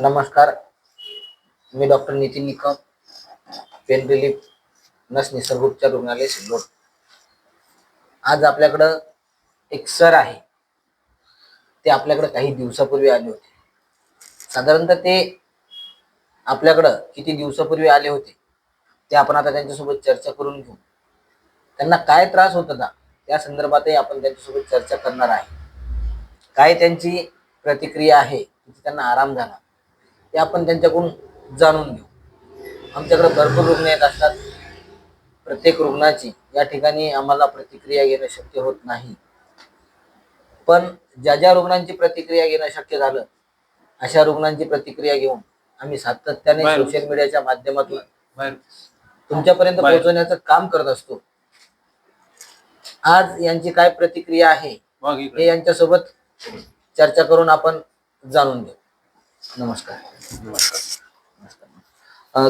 नमस्कार, मी doctor Nitin Nikam, pain relief नस निसर्गोपचार रुग्णालय सिल्लोड. आज आपल्याकडं एक सर आहे. ते आपल्याकडे काही दिवसापूर्वी आले होते. साधारणतः ते आपल्याकडं किती दिवसापूर्वी आले होते ते आपण आता त्यांच्यासोबत चर्चा करून घेऊ. त्यांना काय त्रास होत होता त्या संदर्भातही आपण त्यांच्यासोबत चर्चा करणार आहे. काय त्यांची प्रतिक्रिया आहे, किती त्यांना आराम झाला ते आपण त्यांच्याकडून जाणून घेऊ. आमच्याकडे भरपूर रुग्ण येत असतात. प्रत्येक रुग्णाची या ठिकाणी आम्हाला प्रतिक्रिया घेणं शक्य होत नाही, पण ज्या ज्या रुग्णांची प्रतिक्रिया घेणं शक्य झालं अशा रुग्णांची प्रतिक्रिया घेऊन आम्ही सातत्याने सोशल मीडियाच्या माध्यमातून तुमच्यापर्यंत पोहोचवण्याचं काम करत असतो. आज यांची काय प्रतिक्रिया आहे हे यांच्यासोबत चर्चा करून आपण जाणून घेऊ. नमस्कार.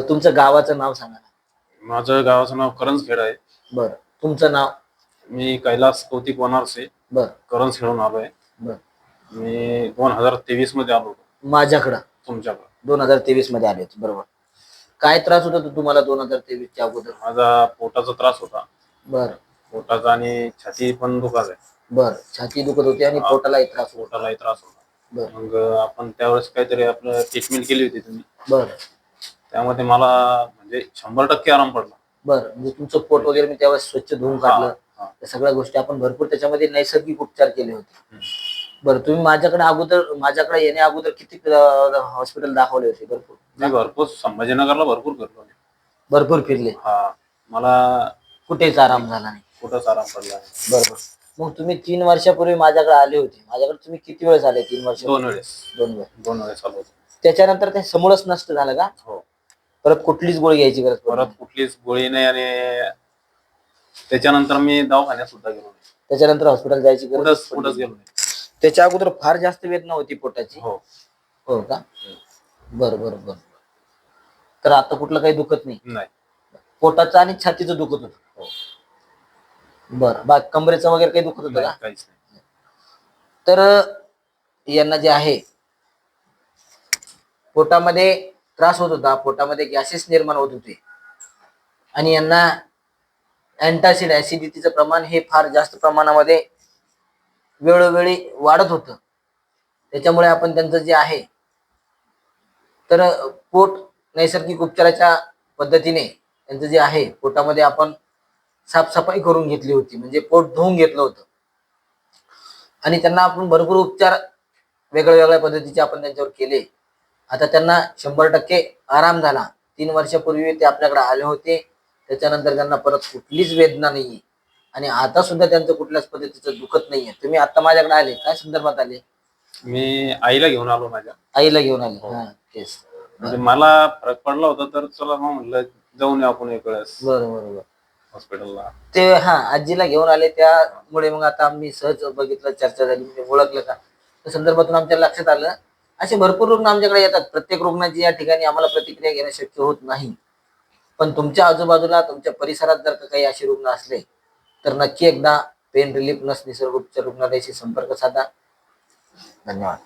तुमचं गावाचं नाव सांगा. माझं गावाचं नाव करंजखेड आहे. बरं. तुमचं नाव? मी कैलास कौतिक वनारसे, बरं. करंजखेडून आलोय. बरं. मी 2023 मध्ये आलो होतो माझ्याकडं. तुमच्याकडे 2023 मध्ये आले होते. बरोबर. काय त्रास होता तुम्हाला 2023 च्या अगोदर? माझा पोटाचा त्रास होता. बरं. पोटाचा आणि छाती पण दुखत आहे. बरं. छाती दुखत होती आणि पोटालाही त्रास होता. पोटालाही त्रास होता. बरं. मग आपण त्यावेळेस काहीतरी आपलं ट्रीटमेंट केली होती तुम्ही. बरं. त्यामध्ये मला म्हणजे 100% आराम पडला. बरं. म्हणजे तुमचं पोट वगैरे मी त्यावेळेस स्वच्छ धुवून काढलं. त्या सगळ्या गोष्टी आपण भरपूर त्याच्यामध्ये नैसर्गिक उपचार केले होते. बरं. तुम्ही माझ्याकडे येण्या अगोदर किती हॉस्पिटल दाखवले होते? भरपूर. मी भरपूर संभाजीनगरला भरपूर फिरलो. भरपूर फिरले. मला कुठेच आराम झाला नाही. कुठंच आराम पडला नाही. बरोबर. मग तुम्ही 3 वर्षापूर्वी माझ्याकडे आले होते. माझ्याकडे तुम्ही किती वेळेस आले? 3 वर्ष? 2 वेळेस. 2 वेळेस आलो होतो. त्याच्यानंतर ते समूळच नष्ट झालं का? हो. परत कुठलीच गोळी घ्यायची गरज परत कुठलीच गोळी नाही. आणि त्याच्यानंतर मी दवाखान्यात सुद्धा गेलो नाही. त्याच्यानंतर हॉस्पिटल जायची गरज कुठंच गेलो नाही. त्याच्या अगोदर फार जास्त वेदना होती पोटाची? हो. हो का? बरं बरं बरं. तर आता कुठलं काही दुखत नाही? नाही. पोटाचं आणि छातीचं दुखत होतं? हो. बरं. कमरेचं वगैरे काही दुखत होतं का? काहीच नाही. तर यांना जे आहे पोटामध्ये त्रास होत होता, पोटामध्ये गॅसेस निर्माण होत होते आणि यांना अँटासिड ऍसिडिटीचं प्रमाण हे फार जास्त प्रमाणामध्ये वेळोवेळी वाढत होतं. त्याच्यामुळे आपण त्यांचं जे आहे तर पोट नैसर्गिक उपचाराच्या पद्धतीने त्यांचं जे आहे पोटामध्ये आपण साफसफाई करून घेतली होती, म्हणजे पोट धुवून घेतलं होतं आणि त्यांना आपण भरपूर उपचार वेगळ्या पद्धतीचे आपण त्यांच्यावर केले. आता त्यांना 100% आराम झाला. 3 वर्षापूर्वी ते आपल्याकडे आले होते. त्याच्यानंतर त्यांना परत कुठलीच वेदना नाहीये आणि आता सुद्धा त्यांचं कुठल्याच पद्धतीचं दुखत नाहीये. तुम्ही आता माझ्याकडे आले, काय संदर्भात आले? मी आईला घेऊन आलो. माझ्या आईला घेऊन आले? तेच. म्हणजे मला फरक पडला होता, तर चला मग म्हणलं जाऊन आपण एक वेळेस बरोबर हॉस्पिटलला. ते आजीला घेऊन आले, त्यामुळे मग आता आम्ही सहज बघितलं, चर्चा झाली, म्हणजे ओळखलं का त्या संदर्भातून आमच्या लक्षात आलं. असे भरपूर रुग्ण आमच्याकडे येतात. प्रत्येक रुग्णाची या ठिकाणी आम्हाला प्रतिक्रिया घेणं शक्य होत नाही, पण तुमच्या आजूबाजूला तुमच्या परिसरात जर काही असे रुग्ण असले तर नक्की एकदा पेन रिलीफ नस निसर्गोपचार रुग्णालयाशी संपर्क साधा. धन्यवाद.